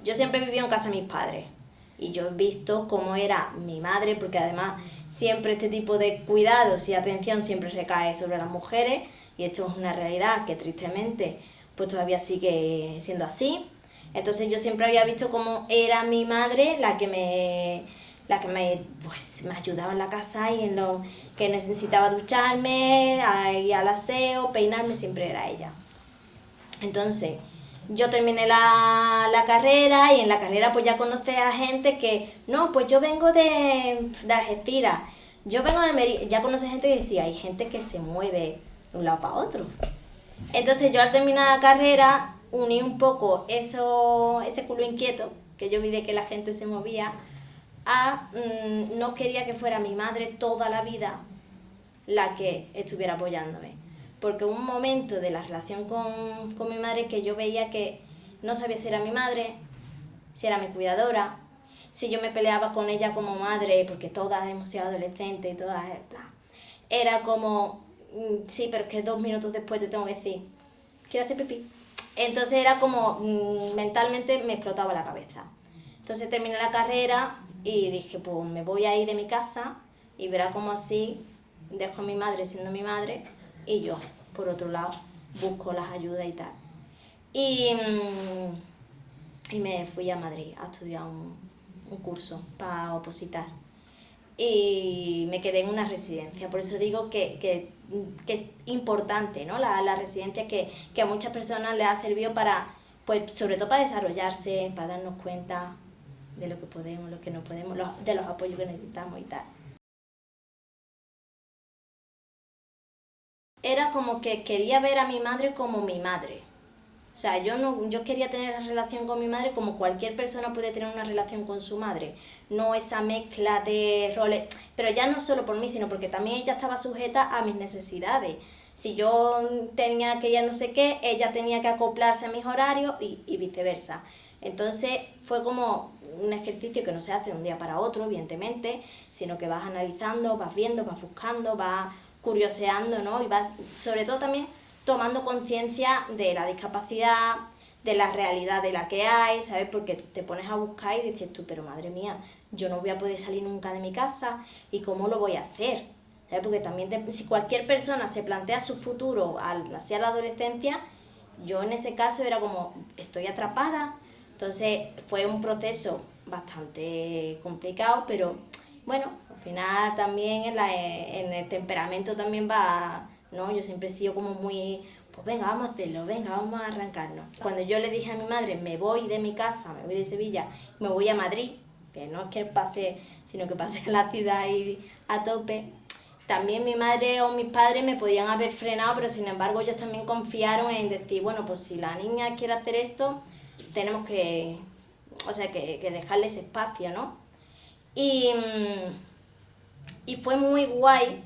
yo siempre he vivido en casa de mis padres y yo he visto cómo era mi madre, porque además siempre este tipo de cuidados y atención siempre recae sobre las mujeres y esto es una realidad que tristemente pues todavía sigue siendo así. Entonces yo siempre había visto cómo era mi madre pues, me ayudaba en la casa y en lo que necesitaba ducharme, ir al aseo, peinarme, siempre era ella. Entonces, yo terminé la carrera y en la carrera pues ya conoces a gente que, no, pues yo vengo de Algeciras, yo vengo de Almería, ya conoces gente que sí, hay gente que se mueve de un lado para otro. Entonces yo al terminar la carrera uní un poco ese culo inquieto que yo vi de que la gente se movía no quería que fuera mi madre toda la vida la que estuviera apoyándome. Porque hubo un momento de la relación con mi madre que yo veía que no sabía si era mi madre, si era mi cuidadora, si yo me peleaba con ella como madre, porque todas hemos sido adolescentes y todas, era como, sí, pero es que 2 minutos después te tengo que decir, quiero hacer pipí. Entonces era como, mentalmente me explotaba la cabeza. Entonces terminé la carrera y dije, pues me voy a ir de mi casa y verá cómo así dejo a mi madre siendo mi madre y yo, por otro lado, busco las ayudas y tal. Y me fui a Madrid a estudiar un curso para opositar. Y me quedé en una residencia. Por eso digo que es importante, ¿no? La residencia que a muchas personas les ha servido para, pues sobre todo para desarrollarse, para darnos cuenta de lo que podemos, lo que no podemos, de los apoyos que necesitamos y tal. Era como que quería ver a mi madre como mi madre. O sea, yo quería tener la relación con mi madre como cualquier persona puede tener una relación con su madre. No esa mezcla de roles, pero ya no solo por mí, sino porque también ella estaba sujeta a mis necesidades. Si yo tenía que ir a no sé qué, ella tenía que acoplarse a mis horarios y viceversa. Entonces fue como un ejercicio que no se hace de un día para otro, evidentemente, sino que vas analizando, vas viendo, vas buscando, vas curioseando, ¿no? Y vas, sobre todo también, tomando conciencia de la discapacidad, de la realidad de la que hay, ¿sabes? Porque te pones a buscar y dices tú, pero madre mía, yo no voy a poder salir nunca de mi casa, ¿y cómo lo voy a hacer? ¿Sabes? Porque también si cualquier persona se plantea su futuro hacia la adolescencia, yo en ese caso era como, estoy atrapada. Entonces fue un proceso bastante complicado, pero bueno, al final también en el temperamento también va, ¿no? Yo siempre he sido como muy, pues venga, vamos a hacerlo, venga, vamos a arrancarnos. Cuando yo le dije a mi madre, me voy de mi casa, me voy de Sevilla, me voy a Madrid, que no es que pase, sino que pase a la ciudad y a tope, también mi madre o mis padres me podían haber frenado, pero sin embargo ellos también confiaron en decir, bueno, pues si la niña quiere hacer esto, tenemos que, o sea, que dejarle ese espacio, ¿no? Y fue muy guay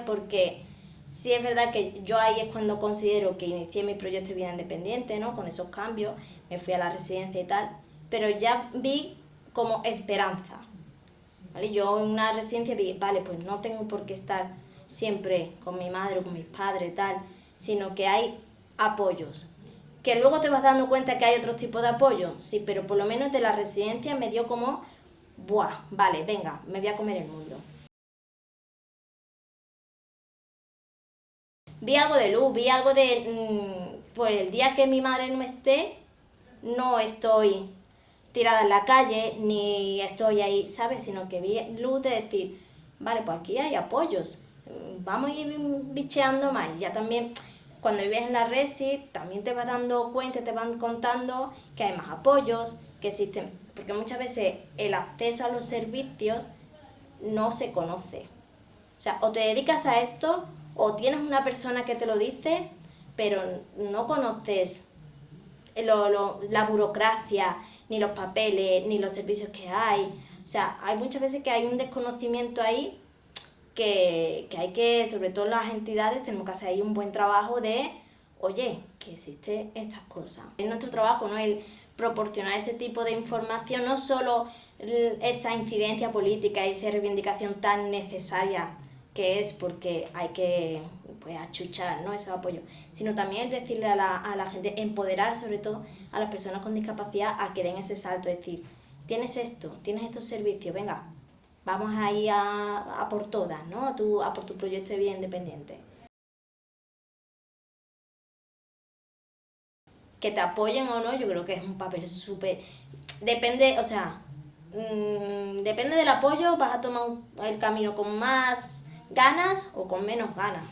porque sí es verdad que yo ahí es cuando considero que inicié mi proyecto de vida independiente, ¿no? Con esos cambios, me fui a la residencia y tal, pero ya vi como esperanza, ¿vale? Yo en una residencia vi, vale, pues no tengo por qué estar siempre con mi madre o con mis padres y tal, sino que hay apoyos. Que luego te vas dando cuenta que hay otros tipos de apoyo, sí, pero por lo menos de la residencia me dio como, buah, vale, venga, me voy a comer el mundo. Vi algo de luz, vi algo de, pues el día que mi madre no esté, no estoy tirada en la calle, ni estoy ahí, ¿sabes? Sino que vi luz de decir, vale, pues aquí hay apoyos, vamos a ir bicheando más. Y ya también, cuando vives en la resi, también te vas dando cuenta, te van contando que hay más apoyos, que existen, porque muchas veces el acceso a los servicios no se conoce. O sea, o te dedicas a esto, o tienes una persona que te lo dice, pero no conoces la burocracia, ni los papeles, ni los servicios que hay. O sea, hay muchas veces que hay un desconocimiento ahí que hay que, sobre todo las entidades, tenemos que hacer ahí un buen trabajo de, oye, que existen estas cosas. Es nuestro trabajo, ¿no? El proporcionar ese tipo de información, no solo esa incidencia política y esa reivindicación tan necesaria que es porque hay que pues, achuchar, ¿no?, esos apoyos, sino también es decirle a la gente, empoderar sobre todo a las personas con discapacidad a que den ese salto, es decir, tienes esto, tienes estos servicios, venga, vamos a ir a por todas, ¿no?, a por tu proyecto de vida independiente. Que te apoyen o no, yo creo que es un papel súper... Depende, o sea, depende del apoyo, vas a tomar el camino con más ganas o con menos ganas.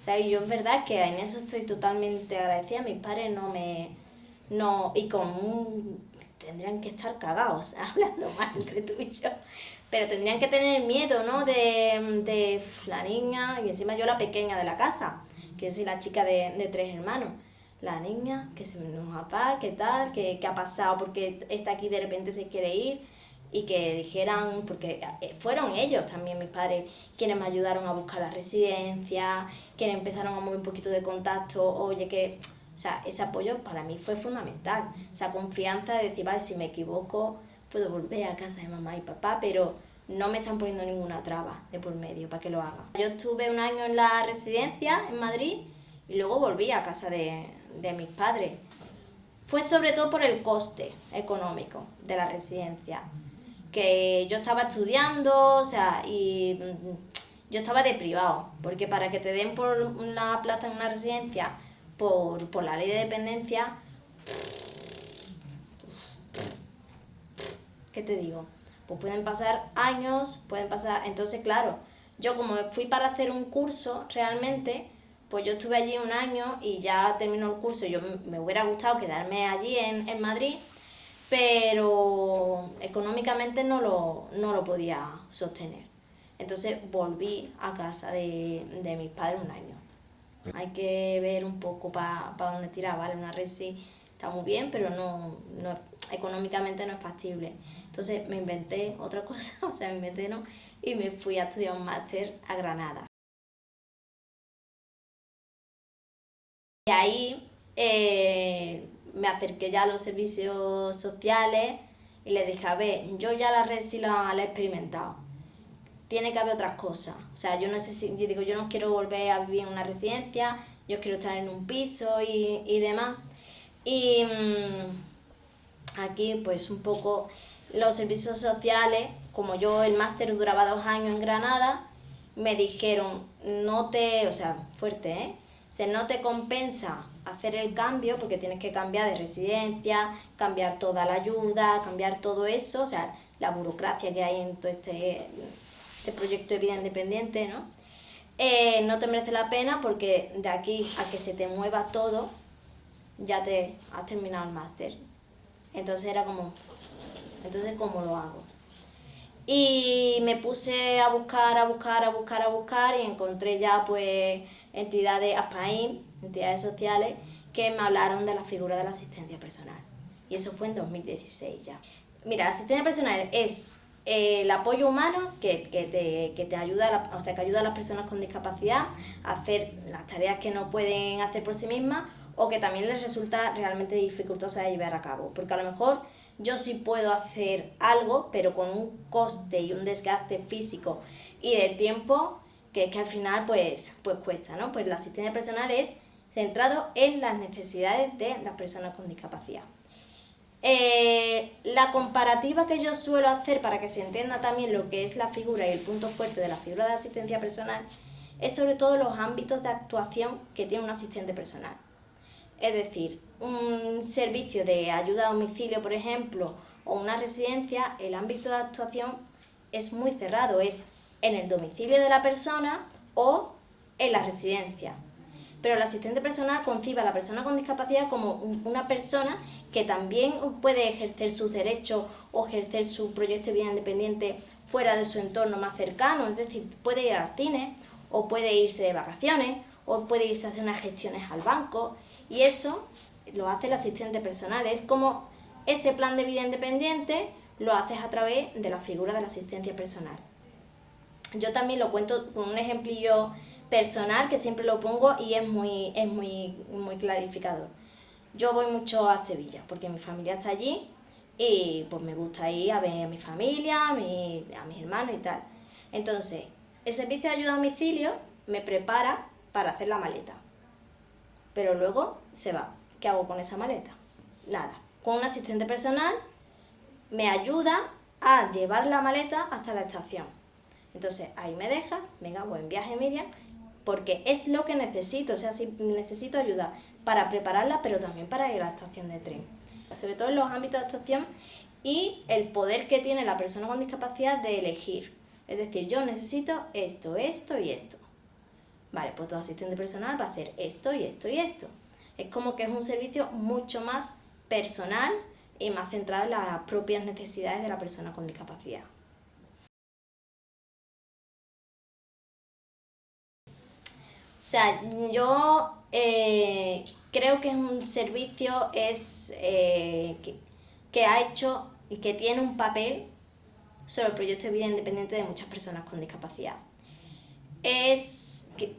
O sea, yo es verdad que en eso estoy totalmente agradecida. Mis padres no me... No, y tendrían que estar cagados, hablando mal entre tú y yo. Pero tendrían que tener miedo, ¿no? De la niña, y encima yo la pequeña de la casa, que yo soy la chica de 3 hermanos. La niña, que se me enoja, qué tal, qué ha pasado, porque está aquí de repente se quiere ir, y que dijeran, porque fueron ellos también, mis padres, quienes me ayudaron a buscar la residencia, quienes empezaron a mover un poquito de contacto, oye, que... O sea, ese apoyo para mí fue fundamental, esa confianza de decir, vale, si me equivoco, puedo volver a casa de mamá y papá, pero no me están poniendo ninguna traba de por medio para que lo haga. Yo estuve un año en la residencia en Madrid y luego volví a casa de mis padres. Fue sobre todo por el coste económico de la residencia, que yo estaba estudiando, o sea, y yo estaba de privado, porque para que te den por una plaza en una residencia por la ley de dependencia, ¿qué te digo? Pues pueden pasar años, entonces claro, yo como fui para hacer un curso realmente, pues yo estuve allí un año y ya terminó el curso. Yo me hubiera gustado quedarme allí en Madrid, pero económicamente no lo podía sostener. Entonces volví a casa de mis padres un año. Hay que ver un poco para dónde tirar, ¿vale? Una resi está muy bien, pero no, económicamente no es factible. Entonces me inventé otra cosa, o sea, ¿no? Y me fui a estudiar un máster a Granada. Y ahí me acerqué ya a los servicios sociales y les dije, a ver, yo ya la resi la he experimentado. Tiene que haber otras cosas. O sea, yo no quiero volver a vivir en una residencia, yo quiero estar en un piso y demás. Y aquí pues un poco los servicios sociales, como yo el máster duraba 2 años en Granada, me dijeron, o sea, fuerte, ¿eh? No te compensa hacer el cambio porque tienes que cambiar de residencia, cambiar toda la ayuda, cambiar todo eso, o sea, la burocracia que hay en todo este proyecto de vida independiente, ¿no? No te merece la pena porque de aquí a que se te mueva todo, ya te has terminado el máster. Entonces era como, entonces ¿cómo lo hago? Y me puse a buscar y encontré ya pues entidades ASPAIN, entidades sociales, que me hablaron de la figura de la asistencia personal. Y eso fue en 2016 ya. Mira, la asistencia personal es el apoyo humano que te ayuda, o sea, que ayuda a las personas con discapacidad a hacer las tareas que no pueden hacer por sí mismas o que también les resulta realmente dificultosa de llevar a cabo. Porque a lo mejor yo sí puedo hacer algo, pero con un coste y un desgaste físico y del tiempo que al final pues cuesta, ¿no? Pues la asistencia personal es centrado en las necesidades de las personas con discapacidad. La comparativa que yo suelo hacer para que se entienda también lo que es la figura y el punto fuerte de la figura de asistencia personal es sobre todo los ámbitos de actuación que tiene un asistente personal. Es decir, un servicio de ayuda a domicilio, por ejemplo, o una residencia, el ámbito de actuación es muy cerrado, es en el domicilio de la persona o en la residencia. Pero el asistente personal concibe a la persona con discapacidad como una persona que también puede ejercer sus derechos o ejercer su proyecto de vida independiente fuera de su entorno más cercano, es decir, puede ir al cine o puede irse de vacaciones o puede irse a hacer unas gestiones al banco, y eso lo hace el asistente personal. Es como ese plan de vida independiente lo haces a través de la figura de la asistencia personal. Yo también lo cuento con un ejemplillo personal que siempre lo pongo y es muy clarificador. Yo voy mucho a Sevilla porque mi familia está allí y pues me gusta ir a ver a mi familia, a mis hermanos y tal. Entonces, El servicio de ayuda a domicilio me prepara para hacer la maleta, pero luego se va. ¿Qué hago con esa maleta? Nada. Con un asistente personal me ayuda a llevar la maleta hasta la estación. Entonces ahí me deja, venga, buen viaje Miriam, porque es lo que necesito, o sea, si necesito ayuda para prepararla, pero también para ir a la estación de tren. Sobre todo en los ámbitos de actuación y el poder que tiene la persona con discapacidad de elegir. Es decir, yo necesito esto, esto y esto. Vale, pues tu asistente personal va a hacer esto y esto y esto. Es como que es un servicio mucho más personal y más centrado en las propias necesidades de la persona con discapacidad. O sea, yo creo que es un servicio que ha hecho y que tiene un papel sobre el proyecto de vida independiente de muchas personas con discapacidad.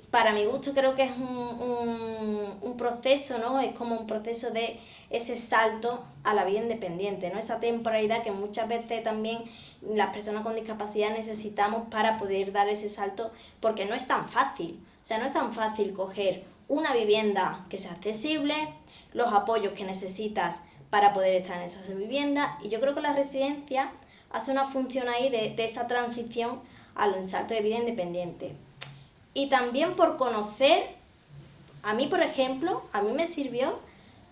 Para mi gusto creo que es un proceso, ¿no? Es como un proceso de ese salto a la vida independiente, ¿no? Esa temporalidad que muchas veces también las personas con discapacidad necesitamos para poder dar ese salto, porque no es tan fácil. O sea, no es tan fácil coger una vivienda que sea accesible, los apoyos que necesitas para poder estar en esa vivienda, y yo creo que la residencia hace una función ahí de esa transición al salto de vida independiente. Y también por conocer, a mí por ejemplo, a mí me sirvió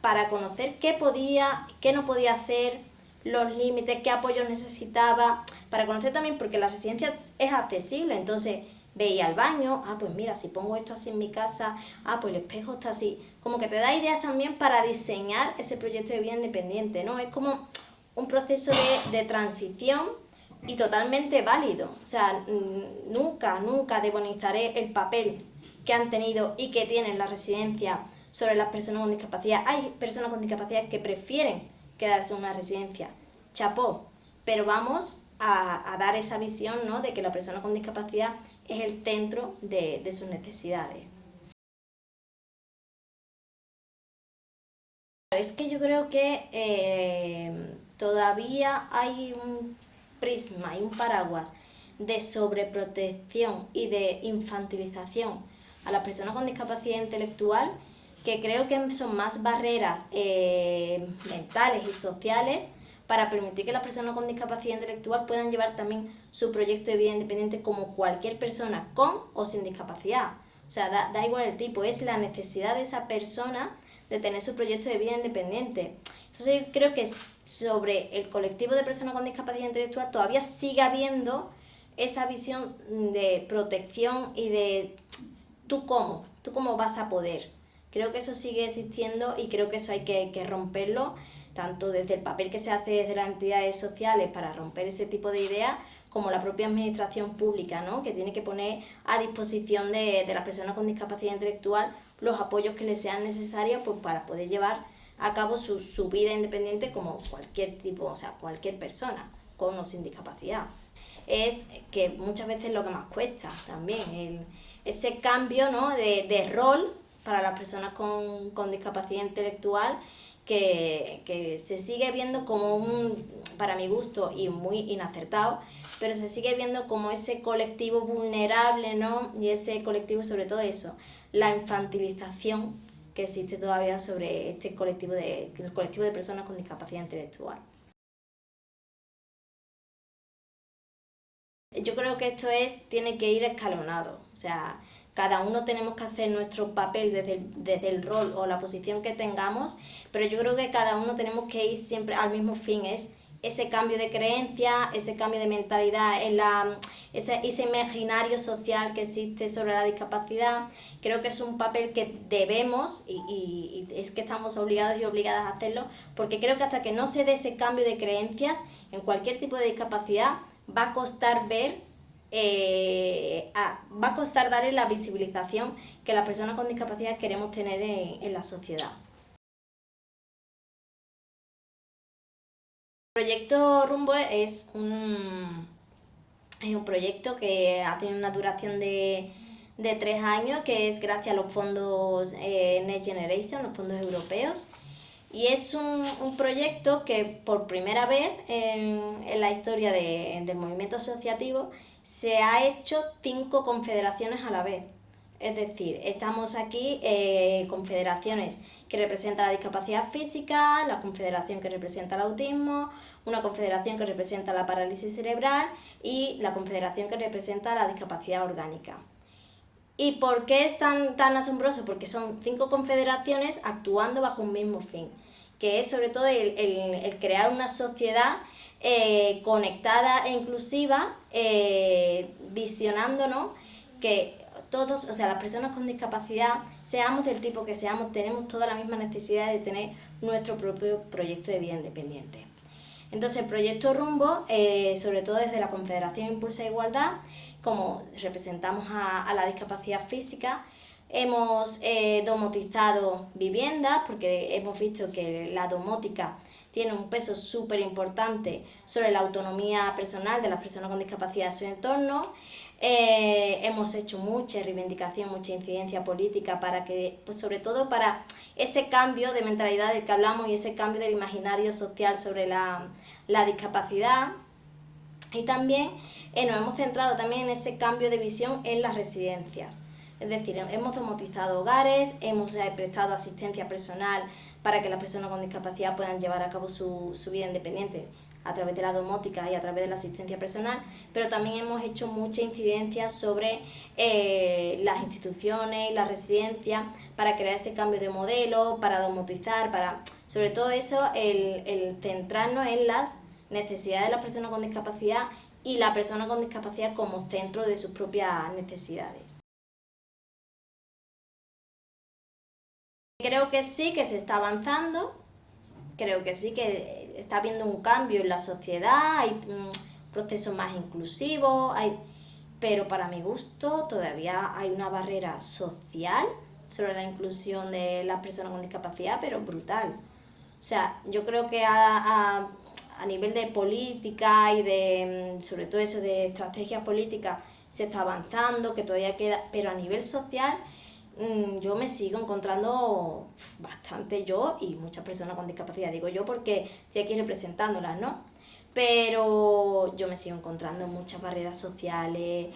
para conocer qué podía, qué no podía hacer, los límites, qué apoyos necesitaba, para conocer también, porque la residencia es accesible, entonces veía el baño, pues mira, si pongo esto así en mi casa, pues el espejo está así, como que te da ideas también para diseñar ese proyecto de vida independiente, ¿no? Es como un proceso de transición y totalmente válido. O sea, nunca demonizaré el papel que han tenido y que tienen la residencia sobre las personas con discapacidad. Hay personas con discapacidad que prefieren quedarse en una residencia. Chapó. Pero vamos a dar esa visión, ¿no?, de que la persona con discapacidad es el centro de sus necesidades. Es que yo creo que todavía hay un prisma y un paraguas de sobreprotección y de infantilización a las personas con discapacidad intelectual, que creo que son más barreras mentales y sociales para permitir que las personas con discapacidad intelectual puedan llevar también su proyecto de vida independiente como cualquier persona con o sin discapacidad. O sea, da igual el tipo, es la necesidad de esa persona de tener su proyecto de vida independiente. Entonces yo creo que sobre el colectivo de personas con discapacidad intelectual todavía sigue habiendo esa visión de protección y de tú cómo vas a poder. Creo que eso sigue existiendo y creo que eso hay que romperlo, tanto desde el papel que se hace desde las entidades sociales para romper ese tipo de ideas, como la propia administración pública, ¿no?, que tiene que poner a disposición de las personas con discapacidad intelectual los apoyos que les sean necesarios, pues, para poder llevar a cabo su vida independiente como cualquier tipo, o sea, cualquier persona con o sin discapacidad. Es que muchas veces lo que más cuesta también, ese cambio, ¿no?, de rol para las personas con discapacidad intelectual, que se sigue viendo como para mi gusto, y muy inacertado, pero se sigue viendo como ese colectivo vulnerable, ¿no?, y ese colectivo, sobre todo eso, la infantilización que existe todavía sobre el colectivo de personas con discapacidad intelectual. Yo creo que esto tiene que ir escalonado, o sea, cada uno tenemos que hacer nuestro papel desde el rol o la posición que tengamos, pero yo creo que cada uno tenemos que ir siempre al mismo fin, es ese cambio de creencia, ese cambio de mentalidad, ese imaginario social que existe sobre la discapacidad. Creo que es un papel que debemos y es que estamos obligados y obligadas a hacerlo, porque creo que hasta que no se dé ese cambio de creencias en cualquier tipo de discapacidad, va a costar va a costar darle la visibilización que las personas con discapacidad queremos tener en la sociedad. El proyecto Rumbo es un proyecto que ha tenido una duración de 3 años, que es gracias a los fondos Next Generation, los fondos europeos, Y es un proyecto que por primera vez en la historia del movimiento asociativo se ha hecho 5 confederaciones a la vez. Es decir, estamos aquí confederaciones que representan la discapacidad física, la confederación que representa el autismo, una confederación que representa la parálisis cerebral y la confederación que representa la discapacidad orgánica. ¿Y por qué es tan asombroso? Porque son 5 confederaciones actuando bajo un mismo fin, que es sobre todo el crear una sociedad conectada e inclusiva, visionándonos que todos, o sea, las personas con discapacidad, seamos del tipo que seamos, tenemos toda la misma necesidad de tener nuestro propio proyecto de vida independiente. Entonces, el proyecto Rumbo, sobre todo desde la Confederación Impulsa Igualdad, como representamos a la discapacidad física, hemos domotizado viviendas, porque hemos visto que la domótica tiene un peso súper importante sobre la autonomía personal de las personas con discapacidad en su entorno. Hemos hecho mucha reivindicación, mucha incidencia política para que, pues sobre todo para ese cambio de mentalidad del que hablamos y ese cambio del imaginario social sobre la discapacidad. Y también nos hemos centrado también en ese cambio de visión en las residencias. Es decir, hemos domotizado hogares, hemos prestado asistencia personal para que las personas con discapacidad puedan llevar a cabo su vida independiente a través de la domótica y a través de la asistencia personal, pero también hemos hecho mucha incidencia sobre las instituciones y las residencias para crear ese cambio de modelo, para domotizar, para sobre todo eso, el centrarnos en las necesidades de las personas con discapacidad y la persona con discapacidad como centro de sus propias necesidades. Creo que sí, que se está avanzando, creo que sí, que está habiendo un cambio en la sociedad, hay procesos más inclusivos, pero para mi gusto todavía hay una barrera social sobre la inclusión de las personas con discapacidad, pero brutal. O sea, yo creo que a nivel de política y de, sobre todo eso de estrategias políticas, se está avanzando, que todavía queda, pero a nivel social yo me sigo encontrando bastante, yo y muchas personas con discapacidad, digo yo porque estoy aquí representándolas, ¿no? Pero yo me sigo encontrando muchas barreras sociales,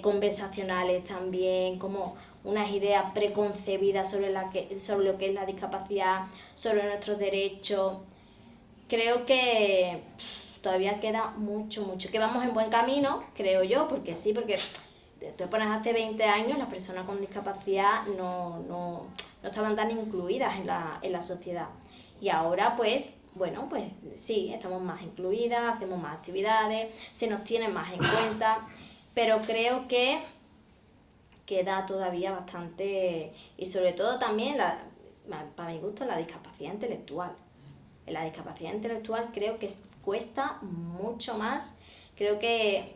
conversacionales también, como unas ideas preconcebidas sobre lo que es la discapacidad, sobre nuestros derechos. Creo que todavía queda mucho, que vamos en buen camino, creo yo, porque sí, porque te pones hace 20 años, las personas con discapacidad no estaban tan incluidas en la sociedad. Y ahora, pues, bueno, pues sí, estamos más incluidas, hacemos más actividades, se nos tiene más en cuenta, pero creo que queda todavía bastante, y sobre todo también, para mi gusto, la discapacidad intelectual. En la discapacidad intelectual creo que cuesta mucho más, creo que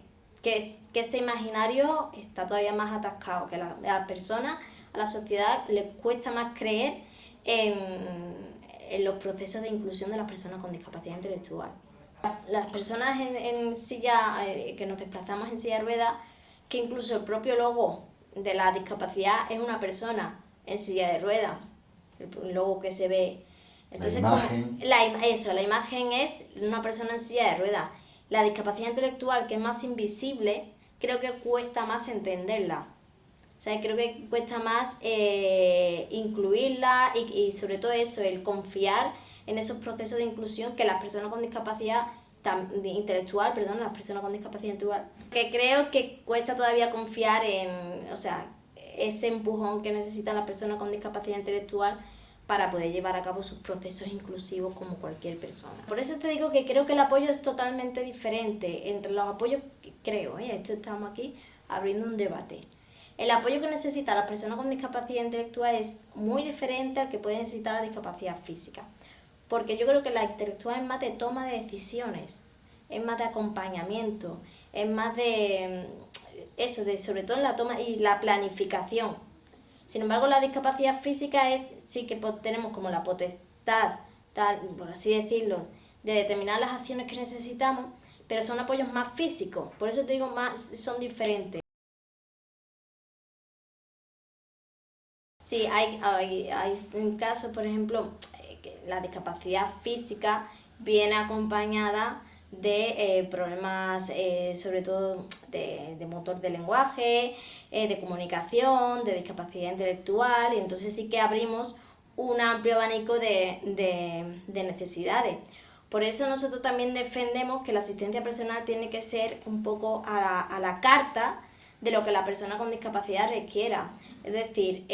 ese imaginario está todavía más atascado, que a las personas, a la sociedad, les cuesta más creer en los procesos de inclusión de las personas con discapacidad intelectual. Las personas en silla, que nos desplazamos en silla de ruedas, que incluso el propio logo de la discapacidad es una persona en silla de ruedas, el logo que se ve. Entonces, la imagen es una persona en silla de ruedas. La discapacidad intelectual, que es más invisible, creo que cuesta más entenderla. O sea, creo que cuesta más incluirla y sobre todo eso, el confiar en esos procesos de inclusión que las personas con discapacidad intelectual, las personas con discapacidad intelectual, que creo que cuesta todavía confiar en, o sea, ese empujón que necesitan las personas con discapacidad intelectual para poder llevar a cabo sus procesos inclusivos como cualquier persona. Por eso te digo que creo que el apoyo es totalmente diferente entre los apoyos que creo, esto estamos aquí abriendo un debate. El apoyo que necesita las personas con discapacidad intelectual es muy diferente al que puede necesitar la discapacidad física. Porque yo creo que la intelectual es más de toma de decisiones, es más de acompañamiento, es más de eso, de sobre todo en la toma y la planificación. Sin embargo, la discapacidad física sí que tenemos como la potestad, tal, por así decirlo, de determinar las acciones que necesitamos, pero son apoyos más físicos, por eso te digo, son diferentes. Sí, hay casos, por ejemplo, que la discapacidad física viene acompañada de problemas sobre todo de motor de lenguaje, de comunicación, de discapacidad intelectual, y entonces sí que abrimos un amplio abanico de necesidades. Por eso nosotros también defendemos que la asistencia personal tiene que ser un poco a la carta de lo que la persona con discapacidad requiera. Es decir,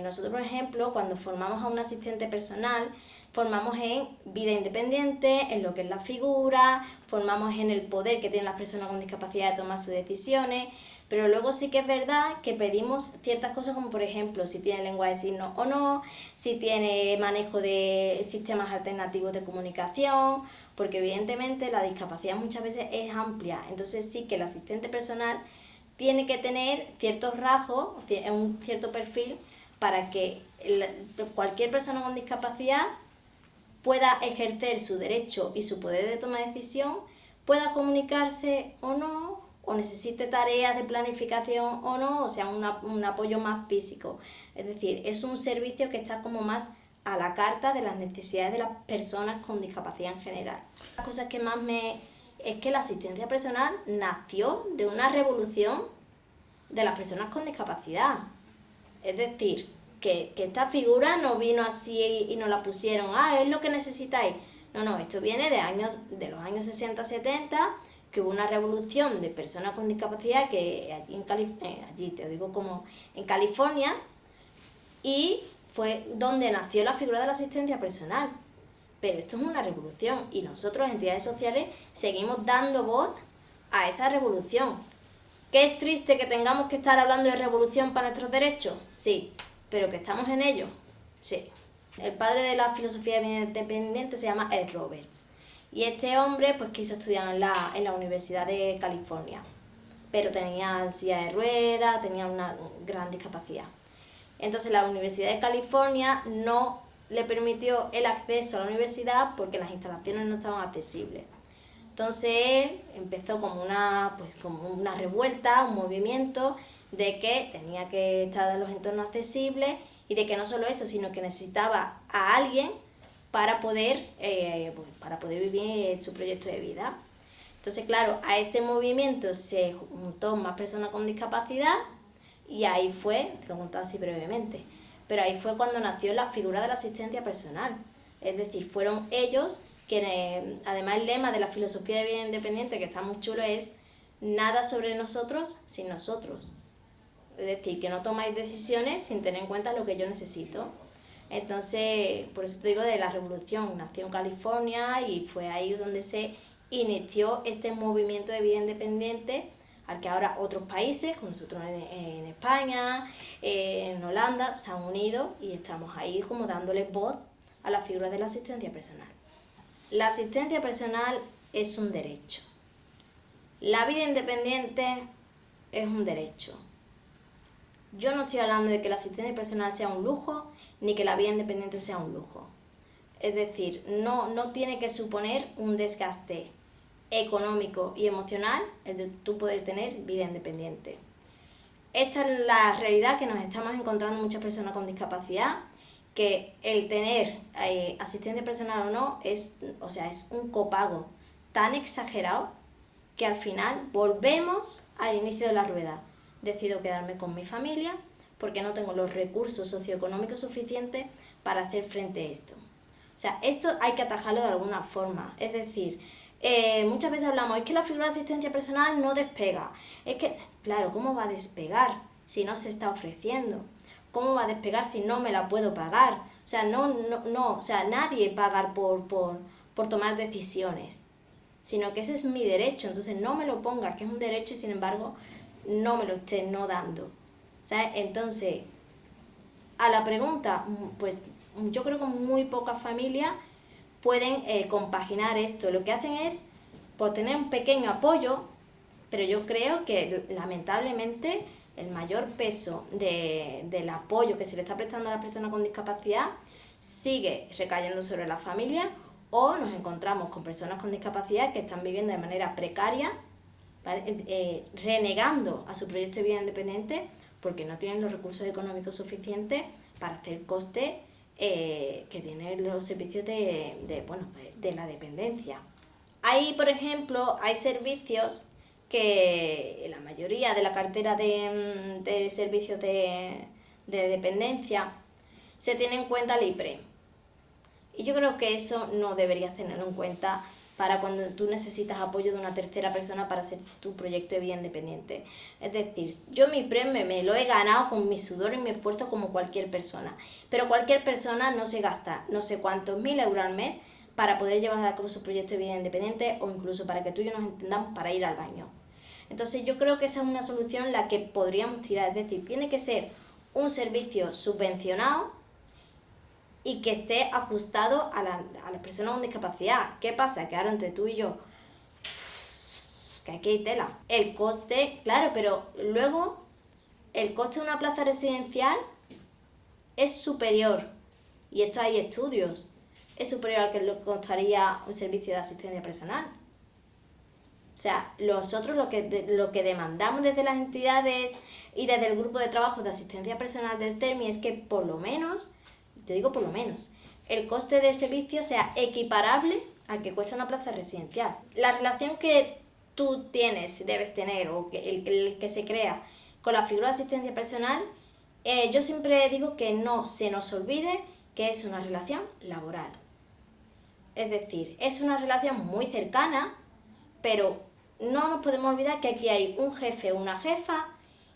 nosotros, por ejemplo, cuando formamos a un asistente personal, formamos en vida independiente, en lo que es la figura, formamos en el poder que tienen las personas con discapacidad de tomar sus decisiones, pero luego sí que es verdad que pedimos ciertas cosas como, por ejemplo, si tiene lengua de signos o no, si tiene manejo de sistemas alternativos de comunicación, porque evidentemente la discapacidad muchas veces es amplia, entonces sí que el asistente personal tiene que tener ciertos rasgos, un cierto perfil, para que cualquier persona con discapacidad pueda ejercer su derecho y su poder de toma de decisión, pueda comunicarse o no, o necesite tareas de planificación o no, o sea, un apoyo más físico. Es decir, es un servicio que está como más a la carta de las necesidades de las personas con discapacidad en general. Las cosas que más es que la asistencia personal nació de una revolución de las personas con discapacidad. Es decir, que esta figura no vino así y nos la pusieron, es lo que necesitáis. No, esto viene de los años 60-70, que hubo una revolución de personas con discapacidad que allí te digo como en California, y fue donde nació la figura de la asistencia personal. Pero esto es una revolución y nosotros, entidades sociales, seguimos dando voz a esa revolución. ¿Que es triste que tengamos que estar hablando de revolución para nuestros derechos? Sí, pero que estamos en ello, sí. El padre de la filosofía de vida independiente se llama Ed Roberts, y este hombre pues quiso estudiar en la Universidad de California, pero tenía silla de ruedas, tenía una gran discapacidad. Entonces la Universidad de California no le permitió el acceso a la universidad porque las instalaciones no estaban accesibles. Entonces él empezó como una revuelta, un movimiento de que tenía que estar en los entornos accesibles, y de que no solo eso, sino que necesitaba a alguien para poder vivir su proyecto de vida. Entonces, claro, a este movimiento se juntó más personas con discapacidad, y ahí fue, te lo cuento así brevemente, pero ahí fue cuando nació la figura de la asistencia personal. Es decir, fueron ellos quienes, además el lema de la filosofía de vida independiente, que está muy chulo, es nada sobre nosotros sin nosotros. Es decir, que no tomáis decisiones sin tener en cuenta lo que yo necesito. Entonces, por eso te digo de la revolución, nació en California y fue ahí donde se inició este movimiento de vida independiente, al que ahora otros países, como nosotros en España, en Holanda, se han unido, y estamos ahí como dándole voz a la figura de la asistencia personal. La asistencia personal es un derecho. La vida independiente es un derecho. Yo no estoy hablando de que la asistencia personal sea un lujo, ni que la vida independiente sea un lujo. Es decir, no tiene que suponer un desgaste económico y emocional el de tú poder tener vida independiente. Esta es la realidad que nos estamos encontrando muchas personas con discapacidad, que el tener asistencia personal o no es un copago tan exagerado que al final volvemos al inicio de la rueda. Decido quedarme con mi familia porque no tengo los recursos socioeconómicos suficientes para hacer frente a esto. O sea, esto hay que atajarlo de alguna forma. Es decir, muchas veces hablamos, es que la figura de asistencia personal no despega. Es que, claro, ¿cómo va a despegar si no se está ofreciendo? ¿Cómo va a despegar si no me la puedo pagar? O sea, nadie paga por tomar decisiones, sino que ese es mi derecho. Entonces no me lo pongas, que es un derecho, y sin embargo no me lo estés no dando. ¿Sabes? Entonces, a la pregunta, pues yo creo que muy pocas familias pueden compaginar esto. Lo que hacen es pues, tener un pequeño apoyo, pero yo creo que lamentablemente el mayor peso del apoyo que se le está prestando a las personas con discapacidad sigue recayendo sobre la familia, o nos encontramos con personas con discapacidad que están viviendo de manera precaria, ¿vale? Renegando a su proyecto de vida independiente porque no tienen los recursos económicos suficientes para hacer coste que tiene los servicios de la dependencia. Hay, por ejemplo, hay servicios que en la mayoría de la cartera de servicios de dependencia se tiene en cuenta el IPREM. Y yo creo que eso no deberías tenerlo en cuenta para cuando tú necesitas apoyo de una tercera persona para hacer tu proyecto de vida independiente. Es decir, yo mi premio me lo he ganado con mi sudor y mi esfuerzo como cualquier persona, pero cualquier persona no se gasta no sé cuántos 1000 euros al mes para poder llevar a cabo su proyecto de vida independiente o incluso para que tú y yo nos entendamos para ir al baño. Entonces yo creo que esa es una solución en la que podríamos tirar, es decir, tiene que ser un servicio subvencionado y que esté ajustado a las personas con discapacidad. ¿Qué pasa? Que ahora entre tú y yo, que aquí hay tela. El coste, claro, pero luego el coste de una plaza residencial es superior, y esto hay estudios, es superior al que le costaría un servicio de asistencia personal. O sea, nosotros lo que demandamos desde las entidades y desde el grupo de trabajo de asistencia personal del TERMI es que por lo menos, te digo por lo menos, el coste del servicio sea equiparable al que cuesta una plaza residencial. La relación que tú tienes, debes tener, o el que se crea con la figura de asistencia personal, yo siempre digo que no se nos olvide que es una relación laboral. Es decir, es una relación muy cercana, pero no nos podemos olvidar que aquí hay un jefe o una jefa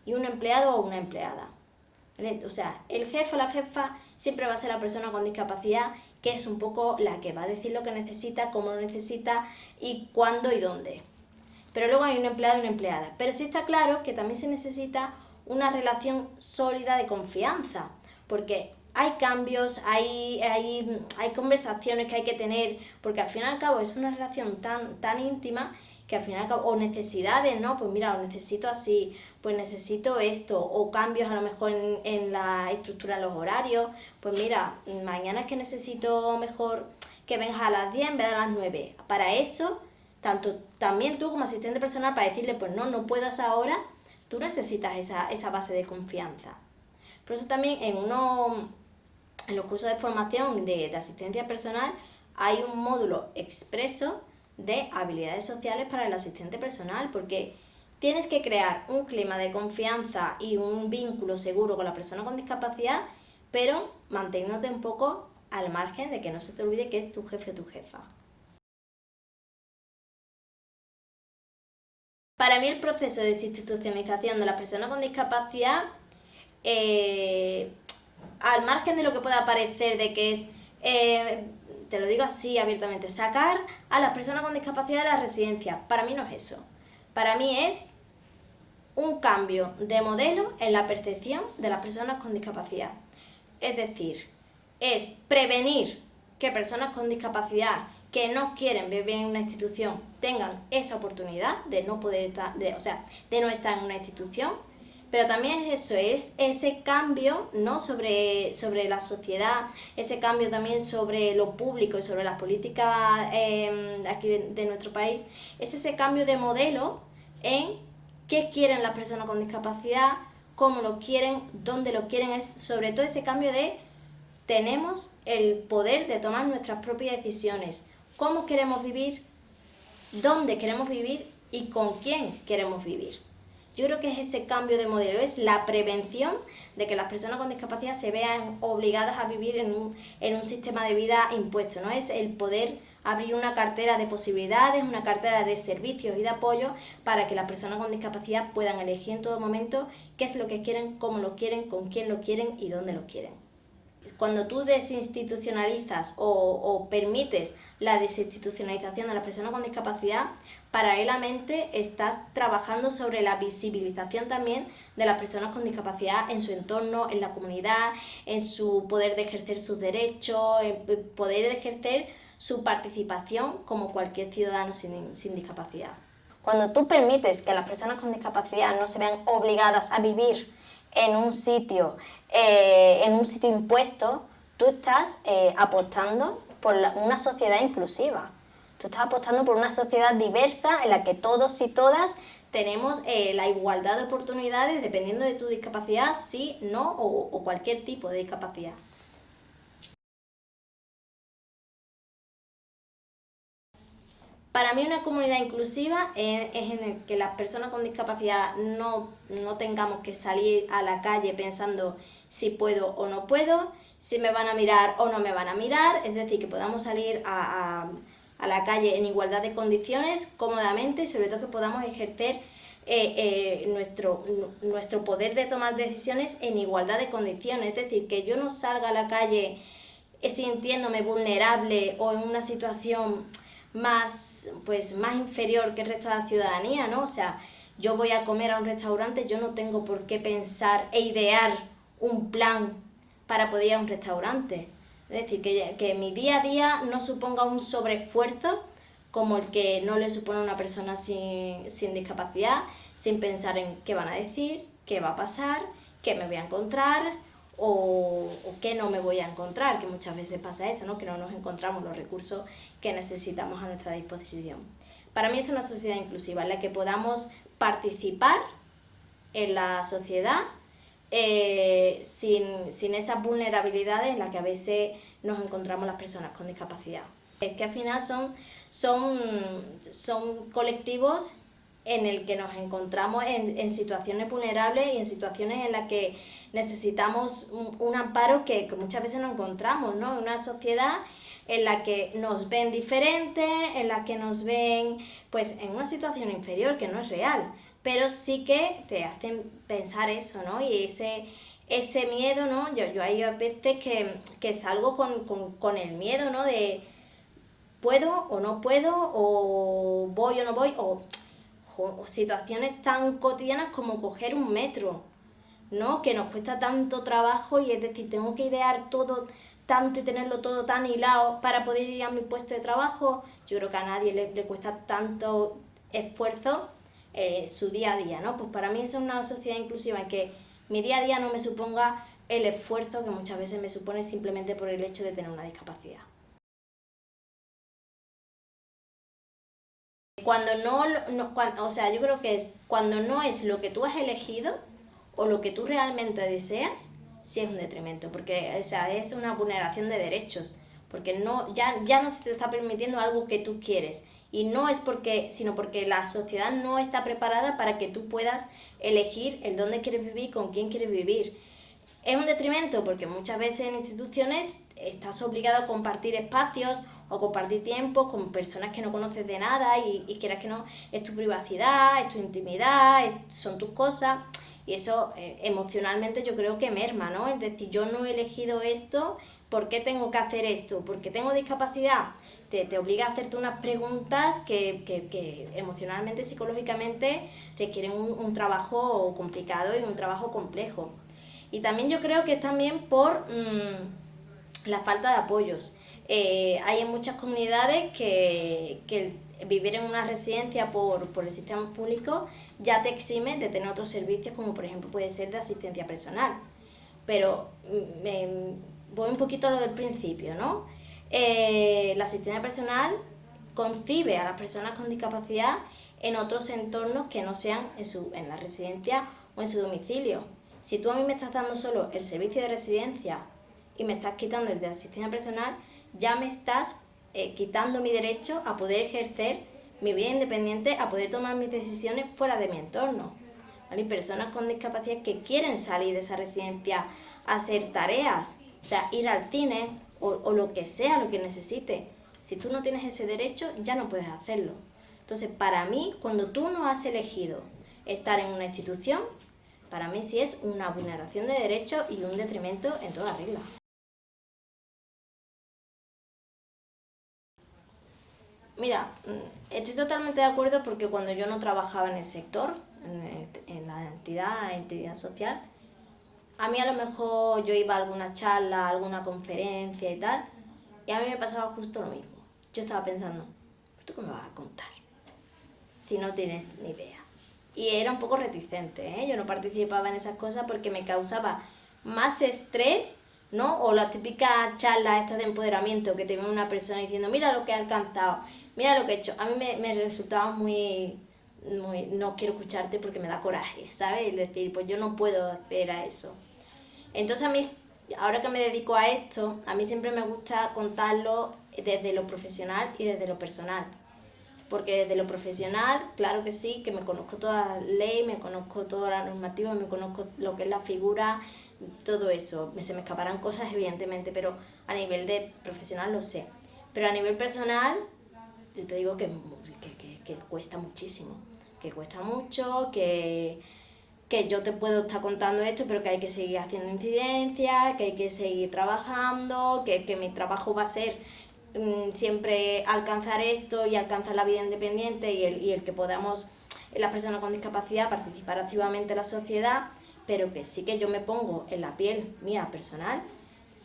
y un empleado o una empleada. O sea, el jefe o la jefa siempre va a ser la persona con discapacidad, que es un poco la que va a decir lo que necesita, cómo lo necesita y cuándo y dónde. Pero luego hay un empleado y una empleada. Pero sí está claro que también se necesita una relación sólida de confianza, porque hay cambios, hay conversaciones que hay que tener, porque al fin y al cabo es una relación tan íntima que al final, o necesidades, ¿no? Pues mira, lo necesito así, pues necesito esto, o cambios a lo mejor en la estructura de los horarios, pues mira, mañana es que necesito mejor que vengas a las 10 en vez de a las 9. Para eso, también tú como asistente personal, para decirle, pues no puedo a esa hora, tú necesitas esa base de confianza. Por eso también en los cursos de formación de asistencia personal hay un módulo expreso de habilidades sociales para el asistente personal, porque tienes que crear un clima de confianza y un vínculo seguro con la persona con discapacidad, pero manteniéndote un poco al margen de que no se te olvide que es tu jefe o tu jefa. Para mí el proceso de desinstitucionalización de las personas con discapacidad, al margen de lo que pueda parecer de que es, te lo digo así abiertamente, sacar a las personas con discapacidad de la residencia, para mí no es eso. Para mí es un cambio de modelo en la percepción de las personas con discapacidad. Es decir, es prevenir que personas con discapacidad que no quieren vivir en una institución tengan esa oportunidad de no poder estar, de no estar en una institución, pero también es eso, es ese cambio, ¿no? sobre la sociedad, ese cambio también sobre lo público y sobre las políticas aquí de nuestro país, es ese cambio de modelo en qué quieren las personas con discapacidad, cómo lo quieren, dónde lo quieren, es sobre todo ese cambio de tenemos el poder de tomar nuestras propias decisiones, cómo queremos vivir, dónde queremos vivir y con quién queremos vivir. Yo creo que es ese cambio de modelo, es la prevención de que las personas con discapacidad se vean obligadas a vivir en un sistema de vida impuesto, ¿no? Es el poder abrir una cartera de posibilidades, una cartera de servicios y de apoyo para que las personas con discapacidad puedan elegir en todo momento qué es lo que quieren, cómo lo quieren, con quién lo quieren y dónde lo quieren. Cuando tú desinstitucionalizas o permites la desinstitucionalización de las personas con discapacidad, paralelamente estás trabajando sobre la visibilización también de las personas con discapacidad en su entorno, en la comunidad, en su poder de ejercer sus derechos, en poder de ejercer su participación como cualquier ciudadano sin discapacidad. Cuando tú permites que las personas con discapacidad no se vean obligadas a vivir en un sitio impuesto, tú estás apostando por una sociedad inclusiva. Tú estás apostando por una sociedad diversa en la que todos y todas tenemos la igualdad de oportunidades dependiendo de tu discapacidad, sí, no o cualquier tipo de discapacidad. Para mí una comunidad inclusiva es en el que las personas con discapacidad no tengamos que salir a la calle pensando si puedo o no puedo, si me van a mirar o no me van a mirar, es decir, que podamos salir a la calle en igualdad de condiciones, cómodamente, y sobre todo que podamos ejercer nuestro poder de tomar decisiones en igualdad de condiciones, es decir, que yo no salga a la calle sintiéndome vulnerable o en una situación más inferior que el resto de la ciudadanía, ¿no? O sea, yo voy a comer a un restaurante, yo no tengo por qué pensar e idear un plan para poder ir a un restaurante. Es decir, que mi día a día no suponga un sobreesfuerzo como el que no le supone a una persona sin discapacidad, sin pensar en qué van a decir, qué va a pasar, qué me voy a encontrar o qué no me voy a encontrar, que muchas veces pasa eso, ¿no? Que no nos encontramos los recursos que necesitamos a nuestra disposición. Para mí es una sociedad inclusiva en la que podamos participar en la sociedad sin esas vulnerabilidades en las que a veces nos encontramos las personas con discapacidad. Es que al final son colectivos en el que nos encontramos en situaciones vulnerables y en situaciones en las que necesitamos un amparo que muchas veces no encontramos, ¿no? Una sociedad en la que nos ven diferentes, en la que nos ven pues en una situación inferior que no es real, pero sí que te hacen pensar eso, ¿no? Y ese miedo, ¿no? Yo hay veces que salgo con el miedo, ¿no? De ¿puedo o no puedo? ¿O voy o no voy? O situaciones tan cotidianas como coger un metro, ¿no? Que nos cuesta tanto trabajo y es decir, tengo que idear todo tanto y tenerlo todo tan hilado para poder ir a mi puesto de trabajo. Yo creo que a nadie le cuesta tanto esfuerzo su día a día, ¿no? Pues para mí eso es una sociedad inclusiva en que mi día a día no me suponga el esfuerzo que muchas veces me supone simplemente por el hecho de tener una discapacidad. Yo creo que cuando no es lo que tú has elegido o lo que tú realmente deseas, sí es un detrimento, porque o sea, es una vulneración de derechos, porque ya no se te está permitiendo algo que tú quieres, y no es sino porque la sociedad no está preparada para que tú puedas elegir el dónde quieres vivir, con quién quieres vivir. Es un detrimento porque muchas veces en instituciones estás obligado a compartir espacios o compartir tiempo con personas que no conoces de nada y quieras que no, es tu privacidad, es tu intimidad, son tus cosas, y eso emocionalmente yo creo que merma, ¿no? Es decir, yo no he elegido esto, ¿por qué tengo que hacer esto? ¿Porque tengo discapacidad? Te obliga a hacerte unas preguntas que emocionalmente, psicológicamente requieren un trabajo complicado y un trabajo complejo. Y también yo creo que es también por la falta de apoyos. Hay en muchas comunidades que vivir en una residencia por el sistema público ya te exime de tener otros servicios, como por ejemplo puede ser de asistencia personal. Pero voy un poquito a lo del principio, ¿no? La asistencia personal concibe a las personas con discapacidad en otros entornos que no sean en la residencia o en su domicilio. Si tú a mí me estás dando solo el servicio de residencia y me estás quitando el de asistencia personal, ya me estás quitando mi derecho a poder ejercer mi vida independiente, a poder tomar mis decisiones fuera de mi entorno. ¿Vale? Hay personas con discapacidad que quieren salir de esa residencia a hacer tareas, o sea, ir al cine o lo que sea, lo que necesite. Si tú no tienes ese derecho, ya no puedes hacerlo. Entonces, para mí, cuando tú no has elegido estar en una institución, para mí sí es una vulneración de derechos y un detrimento en toda regla. Mira, estoy totalmente de acuerdo porque cuando yo no trabajaba en el sector, en la entidad social, a mí a lo mejor yo iba a alguna charla, a alguna conferencia y tal, y a mí me pasaba justo lo mismo. Yo estaba pensando, ¿tú qué me vas a contar si no tienes ni idea? Y era un poco reticente, ¿eh? Yo no participaba en esas cosas porque me causaba más estrés, ¿no? O la típica charla esta de empoderamiento que te viene una persona diciendo, mira lo que he alcanzado, mira lo que he hecho. A mí me resultaba muy, no quiero escucharte porque me da coraje, ¿sabes? Es decir, pues yo no puedo ver a eso. Entonces a mí, ahora que me dedico a esto, a mí siempre me gusta contarlo desde lo profesional y desde lo personal. porque desde lo profesional, claro que sí, que me conozco toda la ley, me conozco toda la normativa, me conozco lo que es la figura, todo eso. Se me escaparán cosas, evidentemente, pero a nivel de profesional lo sé. Pero a nivel personal, yo te digo que cuesta muchísimo, que cuesta mucho, que yo te puedo estar contando esto, pero que hay que seguir haciendo incidencias, que hay que seguir trabajando, que mi trabajo va a ser siempre alcanzar esto y alcanzar la vida independiente y el que podamos, las personas con discapacidad, participar activamente en la sociedad, pero que sí que yo me pongo en la piel mía personal.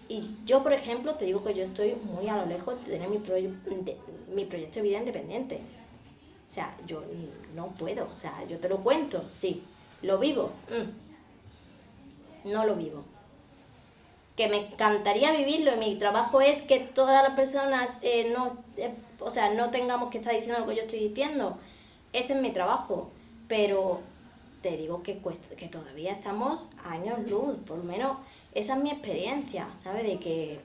Y yo, por ejemplo, te digo que yo estoy muy a lo lejos de tener mi proyecto de vida independiente. O sea, yo no puedo, o sea, yo te lo cuento, sí. ¿Lo vivo? No lo vivo. Que me encantaría vivirlo y mi trabajo es que todas las personas no tengamos que estar diciendo lo que yo estoy diciendo. Este es mi trabajo, pero te digo que que todavía estamos a años luz, por lo menos esa es mi experiencia, ¿sabes? De que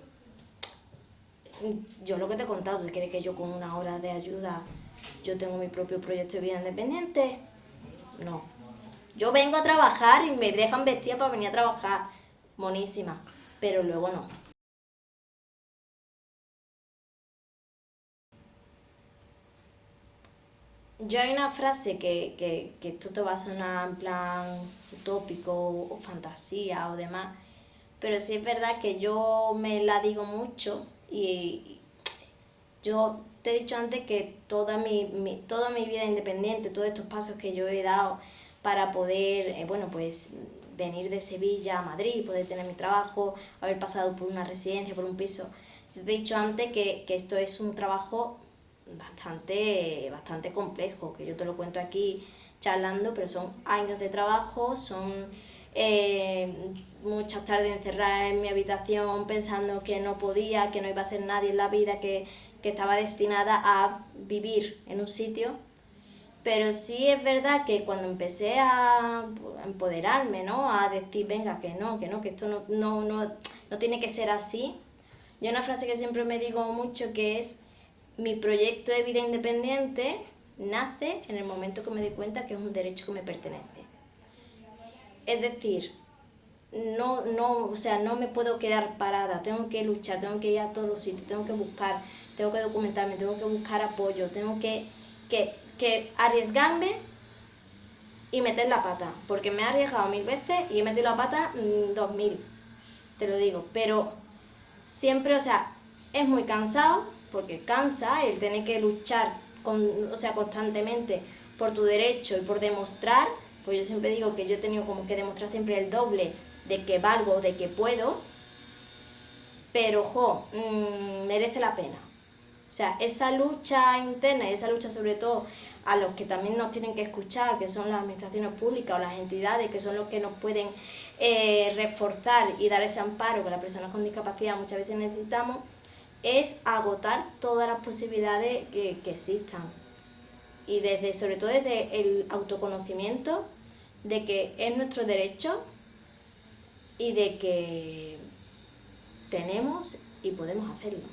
yo lo que te he contado, ¿tú quieres que yo con una hora de ayuda yo tengo mi propio proyecto de vida independiente? No. Yo vengo a trabajar y me dejan vestida para venir a trabajar, monísima, pero luego no. Yo hay una frase que esto te va a sonar en plan utópico o fantasía o demás, pero sí es verdad que yo me la digo mucho y yo te he dicho antes que toda mi vida independiente, todos estos pasos que yo he dado para poder, pues venir de Sevilla a Madrid, poder tener mi trabajo, haber pasado por una residencia, por un piso. Yo te he dicho antes que esto es un trabajo bastante complejo, que yo te lo cuento aquí charlando, pero son años de trabajo, son muchas tardes encerrada en mi habitación pensando que no podía, que no iba a ser nadie en la vida, que estaba destinada a vivir en un sitio. Pero sí es verdad que cuando empecé a empoderarme, ¿no? A decir, venga, que no, que esto no tiene que ser así. Yo una frase que siempre me digo mucho que es, mi proyecto de vida independiente nace en el momento que me doy cuenta que es un derecho que me pertenece. Es decir, no me puedo quedar parada, tengo que luchar, tengo que ir a todos los sitios, tengo que buscar, tengo que documentarme, tengo que buscar apoyo, tengo que arriesgarme y meter la pata, porque me he arriesgado 1000 veces y he metido la pata 2000, te lo digo, pero siempre, es muy cansado, porque cansa el tener que luchar constantemente por tu derecho y por demostrar, pues yo siempre digo que yo he tenido como que demostrar siempre el doble de que valgo, de que puedo, pero merece la pena. O sea, esa lucha interna y esa lucha sobre todo a los que también nos tienen que escuchar, que son las administraciones públicas o las entidades, que son los que nos pueden reforzar y dar ese amparo que las personas con discapacidad muchas veces necesitamos, es agotar todas las posibilidades que existan. Y sobre todo desde el autoconocimiento de que es nuestro derecho y de que tenemos y podemos hacerlo.